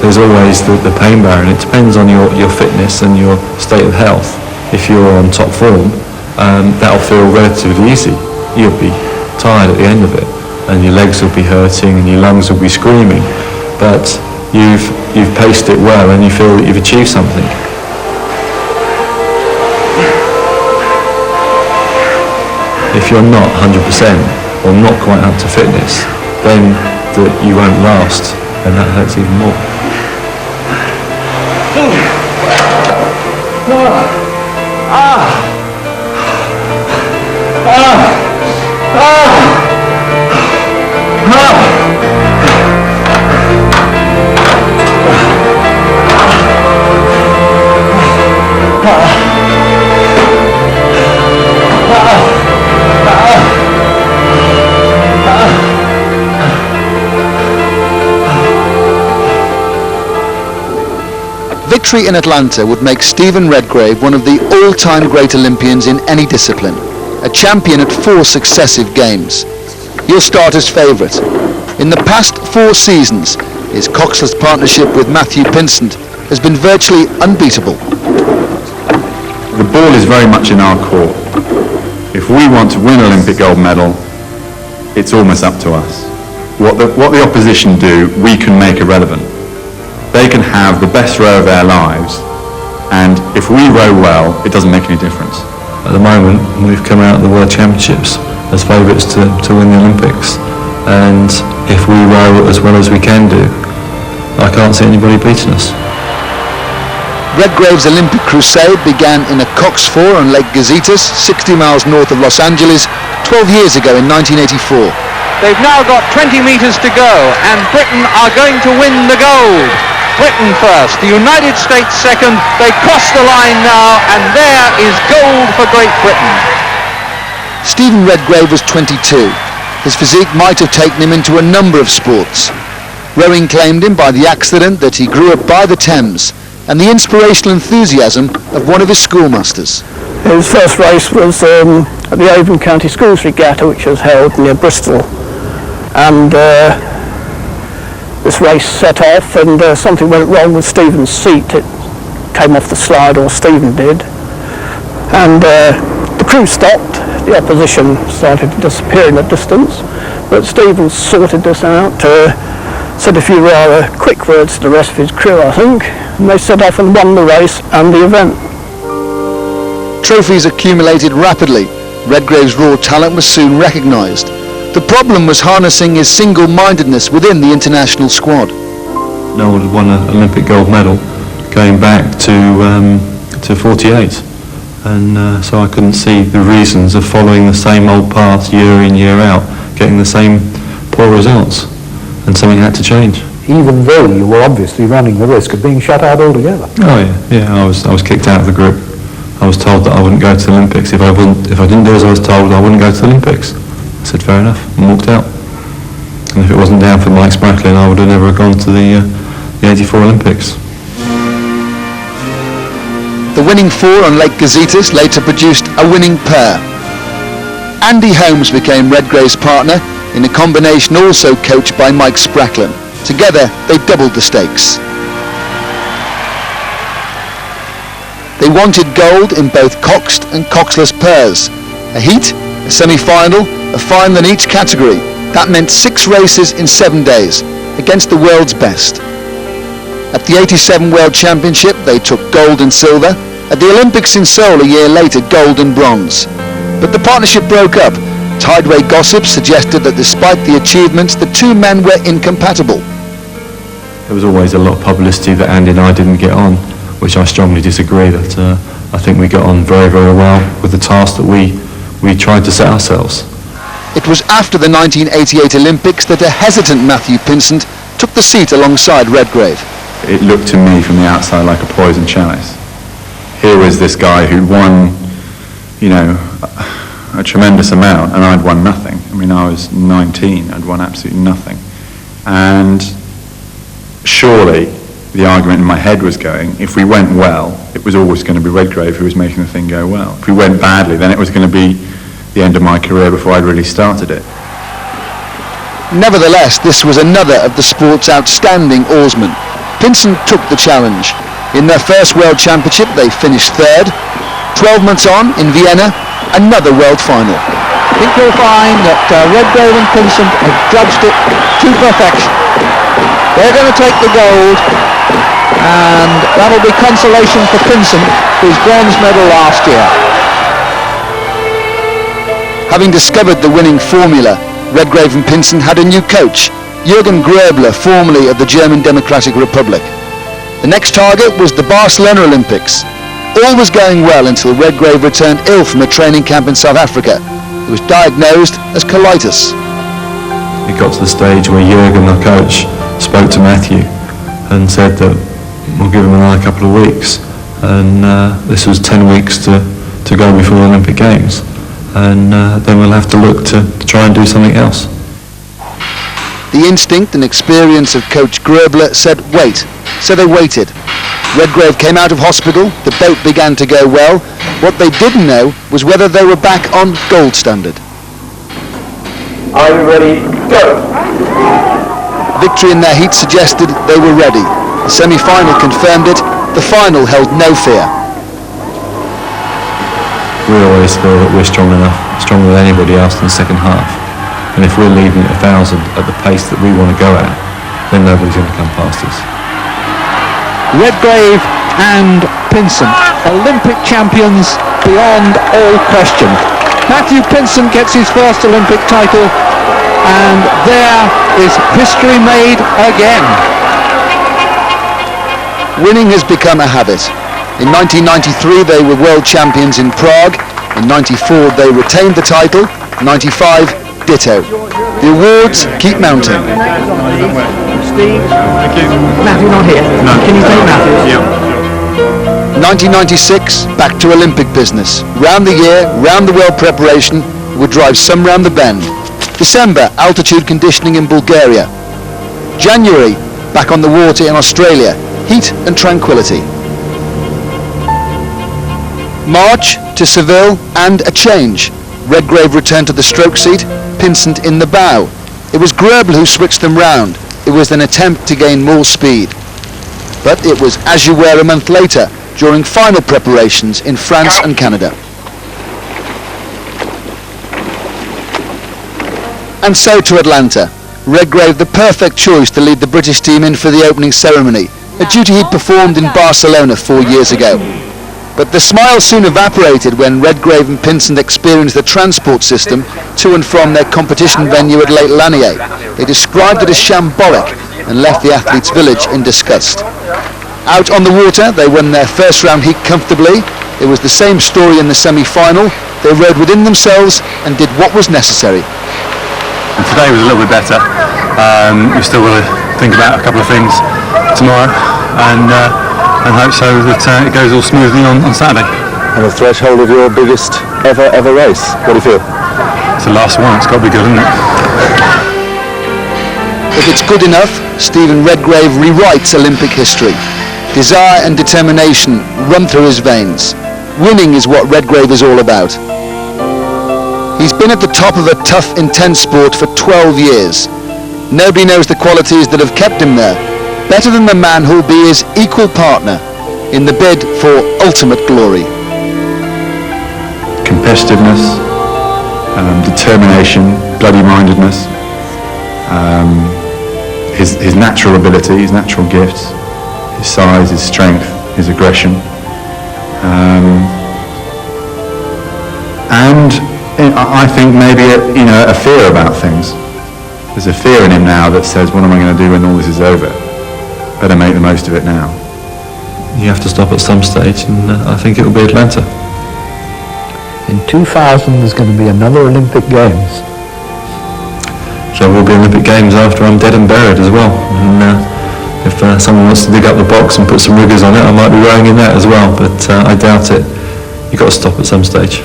there's always the pain barrier, and it depends on your fitness and your state of health. If you're on top form, that'll feel relatively easy. You'll be tired at the end of it, and your legs will be hurting and your lungs will be screaming, but you've paced it well and you feel that you've achieved something. If you're not 100% or not quite up to fitness, then you won't last, and that hurts even more. Victory in Atlanta would make Stephen Redgrave one of the all-time great Olympians in any discipline, a champion at 4 successive games. He'll start as favourite. In the past 4 seasons, his coxless partnership with Matthew Pinsent has been virtually unbeatable. The ball is very much in our court. If we want to win an Olympic gold medal, it's almost up to us. What the opposition do, we can make irrelevant. They can have the best row of their lives, and if we row well, it doesn't make any difference. At the moment, we've come out of the World Championships as favourites to win the Olympics, and if we row as well as we can do, I can't see anybody beating us. Redgrave's Olympic crusade began in a Cox 4 on Lake Gazetas, 60 miles north of Los Angeles, 12 years ago in 1984. They've now got 20 metres to go, and Britain are going to win the gold. Britain first, the United States second. They cross the line now, and there is gold for Great Britain. Stephen Redgrave was 22. His physique might have taken him into a number of sports. Rowing claimed him by the accident that he grew up by the Thames and the inspirational enthusiasm of one of his schoolmasters. His first race was at the Avon County Schools Regatta, which was held near Bristol, and this race set off, and something went wrong with Stephen's seat. It came off the slide, or Stephen did, and the crew stopped. The opposition started to disappear in the distance, but Stephen sorted this out, said a few rather quick words to the rest of his crew, I think, and they set off and won the race and the event. Trophies accumulated rapidly. Redgrave's raw talent was soon recognised. The problem was harnessing his single-mindedness within the international squad. No one had won an Olympic gold medal going back to 48, and so I couldn't see the reasons of following the same old path year in, year out, getting the same poor results, and something had to change. Even though you were obviously running the risk of being shut out altogether. Oh yeah, I was kicked out of the group. I was told that I wouldn't go to the Olympics. If I didn't do as I was told, I wouldn't go to the Olympics. I said fair enough, and walked out. And if it wasn't down for Mike Spracklin, I would have never gone to the 84 Olympics. The winning 4 on Lake Gazetas later produced a winning pair. Andy Holmes became Redgrave's partner in a combination also coached by Mike Spracklin. Together, they doubled the stakes. They wanted gold in both coxed and coxless pairs. A heat, a semi-final, a final in each category. That meant 6 races in 7 days, against the world's best. At the 87 World Championship, they took gold and silver. At the Olympics in Seoul a year later, gold and bronze. But the partnership broke up. Tideway gossip suggested that despite the achievements, the two men were incompatible. There was always a lot of publicity that Andy and I didn't get on, which I strongly disagree. That I think we got on very, very well with the task that we tried to set ourselves. It was after the 1988 Olympics that a hesitant Matthew Pinsent took the seat alongside Redgrave. It looked to me from the outside like a poisoned chalice. Here was this guy who'd won, a tremendous amount, and I'd won nothing. I mean, I was 19, I'd won absolutely nothing. And surely the argument in my head was going, if we went well, it was always going to be Redgrave who was making the thing go well. If we went badly, then it was going to be the end of my career before I'd really started it. Nevertheless, this was another of the sport's outstanding oarsmen. Pinsent took the challenge. In their first World Championship, they finished third. 12 months on, in Vienna, another World Final. I think you'll find that Redgrave and Pinsent have judged it to perfection. They're going to take the gold, and that'll be consolation for Pinsent, his bronze medal last year. Having discovered the winning formula, Redgrave and Pinsent had a new coach, Jürgen Gröbler, formerly of the German Democratic Republic. The next target was the Barcelona Olympics. All was going well until Redgrave returned ill from a training camp in South Africa. He was diagnosed as colitis. It got to the stage where Jürgen, the coach, spoke to Matthew and said that we'll give him another couple of weeks. And this was 10 weeks to go before the Olympic Games. And then we'll have to look to try and do something else. The instinct and experience of coach Gröbler said wait, so they waited. Redgrave came out of hospital, the boat began to go well. What they didn't know was whether they were back on gold standard. Are you ready? Go! Victory in their heat suggested they were ready. The semi-final confirmed it, the final held no fear. We always feel that we're strong enough, stronger than anybody else in the second half. And if we're leaving at 1,000 at the pace that we want to go at, then nobody's going to come past us. Redgrave and Pinsent, Olympic champions beyond all question. Matthew Pinsent gets his first Olympic title, and there is history made again. Winning has become a habit. In 1993 they were world champions in Prague. In 94 they retained the title. 95 ditto. The awards keep mounting. Steve? Matthew not here. No. Can you take Matthew? Yeah. 1996, back to Olympic business. Round the year, round the world preparation, would drive some round the bend. December, altitude conditioning in Bulgaria. January, back on the water in Australia. Heat and tranquility. March to Seville and a change. Redgrave returned to the stroke seat, Pinsent in the bow. It was Gröbler who switched them round. It was an attempt to gain more speed. But it was as you were a month later, during final preparations in France and Canada. And so to Atlanta. Redgrave the perfect choice to lead the British team in for the opening ceremony, a duty he'd performed in Barcelona 4 years ago. But the smile soon evaporated when Redgrave and Pinsent experienced the transport system to and from their competition venue at Lake Lanier. They described it as shambolic and left the athletes' village in disgust. Out on the water, they won their first round heat comfortably. It was the same story in the semi-final. They rode within themselves and did what was necessary. And today was a little bit better. We still got to think about a couple of things tomorrow, and hope so that it goes all smoothly on Saturday. On the threshold of your biggest ever race, what do you feel? It's the last one, it's got to be good, isn't it? If it's good enough, Stephen Redgrave rewrites Olympic history. Desire and determination run through his veins. Winning is what Redgrave is all about. He's been at the top of a tough, intense sport for 12 years. Nobody knows the qualities that have kept him there, better than the man who'll be his equal partner in the bid for ultimate glory. Competitiveness, determination, bloody-mindedness, his natural ability, his natural gifts, his size, his strength, his aggression, and I think maybe a fear about things. There's a fear in him now that says, what am I going to do when all this is over? Better make the most of it now. You have to stop at some stage, and I think it will be Atlanta. In 2000 there's going to be another Olympic Games. There will be Olympic Games after I'm dead and buried as well. And if someone wants to dig up the box and put some riggers on it, I might be rowing in that as well, but I doubt it. You've got to stop at some stage.